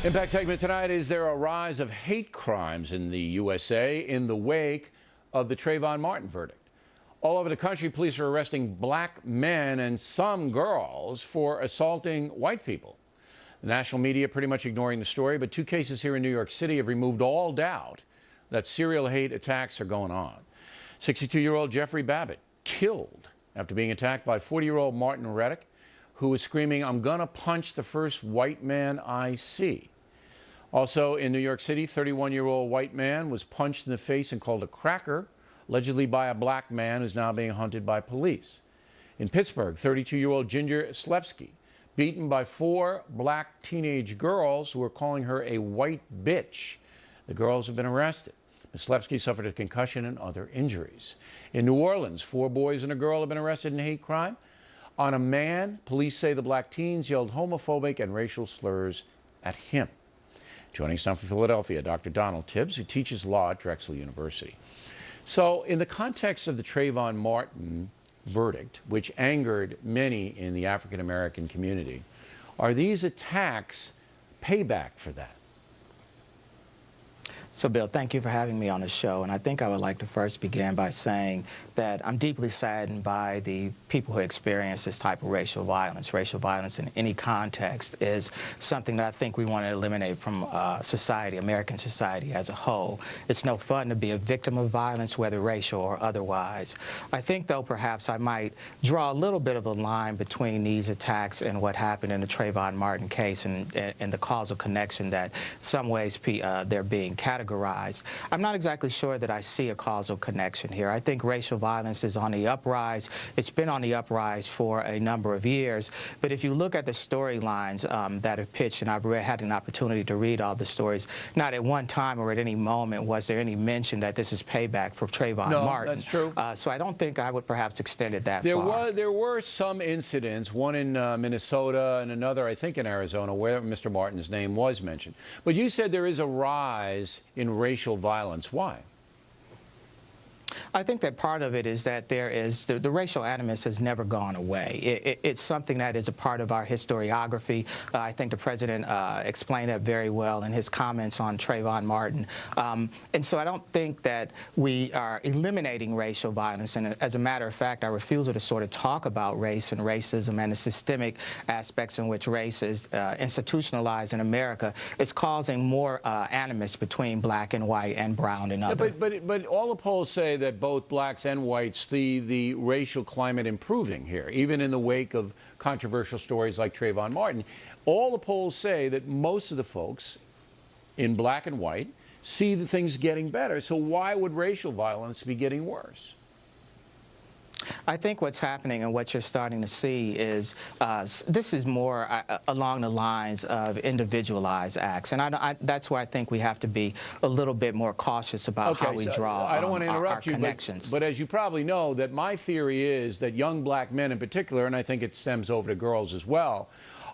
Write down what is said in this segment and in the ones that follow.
Impact segment tonight. Is there a rise of hate crimes in the USA in the wake of the Trayvon Martin verdict? All over the country, police are arresting black men and some girls for assaulting white people. The national media pretty much ignoring the story, but two cases here in New York City have removed all doubt that serial hate attacks are going on. 62-year-old Jeffrey Babbitt killed after being attacked by 40-year-old Martin Reddick, who was screaming, "I'm gonna punch the first white man I see." Also in New York City, 31-year-old white man was punched in the face and called a cracker, allegedly by a black man who's now being hunted by police. In Pittsburgh, 32-year-old Ginger Slevsky, beaten by 4 black teenage girls who were calling her a white bitch. The girls have been arrested. Ms. Slevsky suffered a concussion and other injuries. In New Orleans, 4 boys and a girl have been arrested in hate crime. On a man, police say the black teens yelled homophobic and racial slurs at him. Joining us now from Philadelphia, Dr. Donald Tibbs, who teaches law at Drexel University. So in the context of the Trayvon Martin verdict, which angered many in the African-American community, are these attacks payback for that? So, Bill, thank you for having me on the show. And I think I would like to first begin by saying that I'm deeply saddened by the people who experience this type of racial violence. Racial violence in any context is something that I think we want to eliminate from society, American society as a whole. It's no fun to be a victim of violence, whether racial or otherwise. I think, though, perhaps I might draw a little bit of a line between these attacks and what happened in the Trayvon Martin case and the causal connection that in some ways they're being categorized. I'm not exactly sure that I see a causal connection here. I think racial violence is on the uprise. It's been on the uprise for a number of years. But if you look at the storylines that are pitched, and I've had an opportunity to read all the stories, not at one time or at any moment was there any mention that this is payback for Trayvon Martin. No, that's true. So I don't think I would perhaps extend it that far. There were some incidents, one in Minnesota and another, I think, in Arizona, where Mr. Martin's name was mentioned. But you said there is a rise in racial violence. Why? I think that part of it is that there is the racial animus has never gone away. It's something that is a part of our historiography. I think the president explained that very well in his comments on Trayvon Martin. And so I don't think that we are eliminating racial violence. And as a matter of fact, our refusal to sort of talk about race and racism and the systemic aspects in which race is institutionalized in America is causing more animus between black and white and brown and other. But all the polls say that both blacks and whites see the racial climate improving here, even in the wake of controversial stories like Trayvon Martin. All the polls say that most of the folks in black and white see the things getting better. So why would racial violence be getting worse? I think what's happening and what you're starting to see is this is more along the lines of individualized acts. And that's where I think we have to be a little bit more cautious about how we draw I don't want to interrupt our you, connections. But as you probably know, that my theory is that young black men in particular, and I think it stems over to girls as well,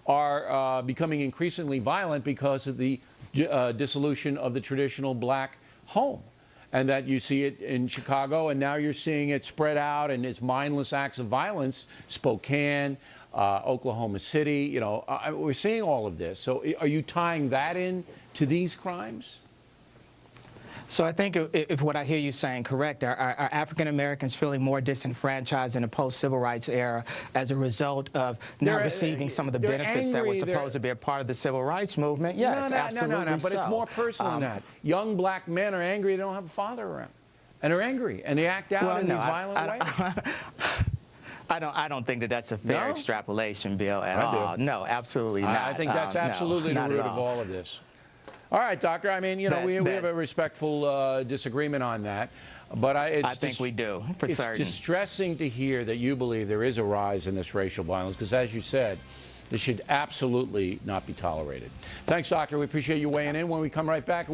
are becoming increasingly violent because of the dissolution of the traditional black home. And that you see it in Chicago, and now you're seeing it spread out, and it's mindless acts of violence. Spokane, Oklahoma City, you know, we're seeing all of this. So are you tying that in to these crimes? So I think if what I hear you saying correct, are African Americans feeling more disenfranchised in the post-civil rights era as a result of not receiving some of the benefits that were supposed to be a part of the civil rights movement? Yes, absolutely. No, but it's more personal than that. Young black men are angry they don't have a father around, and are angry, and they act out in these violent ways. I don't think that that's a fair extrapolation, Bill, at all. No, absolutely not. I think that's absolutely the root of all of this. All right, Doctor. I mean, you know, we have a respectful disagreement on that, but I think we do, for certain. It's distressing to hear that you believe there is a rise in this racial violence, because, as you said, this should absolutely not be tolerated. Thanks, Doctor. We appreciate you weighing in. When we come right back.